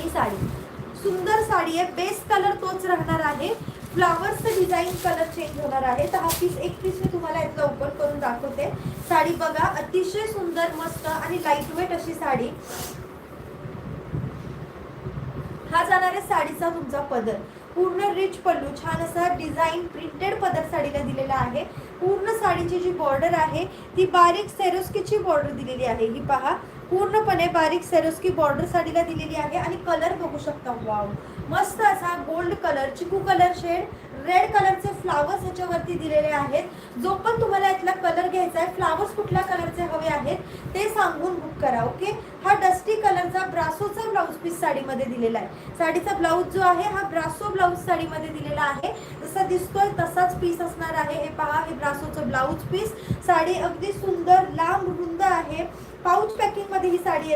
ही साडी सुंदर साडी आहे, base colour तोच राहणार आहे, फ्लावर्सचं डिझाईन कलर चेंज होणार आहे. तर हा पीस एक पीस मी तुम्हाला यातलं ओपन करून दाखवते. साडी बघा, अतिशय सुंदर मस्त आणि लाईट वेट अशी साडी. हा जाणार आहे साडीचा तुमचा पदर, पूर्ण रिच पल्लू, छान असा डिझाईन प्रिंटेड पदर साडीला दिलेला आहे. पूर्ण साडीची जी बॉर्डर आहे ती बारीक सेरोस्कीची बॉर्डर दिलेली आहे. ही पहा, पूर्णपणे बारीक सेरोस्की बॉर्डर साडीला दिलेली आहे. आणि कलर बघू शकता, वाव, मस्त असा गोल्ड कलर, चिकू कलर शेड, रेड कलरचे फ्लावर्स ह्याच्यावरती दिलेले आहेत. जो पण तुम्हाला यातला कलर घ्यायचा आहे, फ्लावर्स कुठल्या कलरचे हवे आहेत ते सांगून बुक करा. ओके. हा डस्टी कलरचा ब्रासोचा ब्लाऊज पीस साडीमध्ये दिलेला आहे. साडीचा ब्लाऊज जो आहे हा ब्रासो ब्लाऊज साडीमध्ये दिलेला आहे. जसा दिसतोय तसाच पीस असणार आहे. हे पहा, हे ब्रासोचं ब्लाऊज पीस. साडी अगदी सुंदर लांब रुंद आहे. पाऊच पॅकिंग मध्ये ही साडी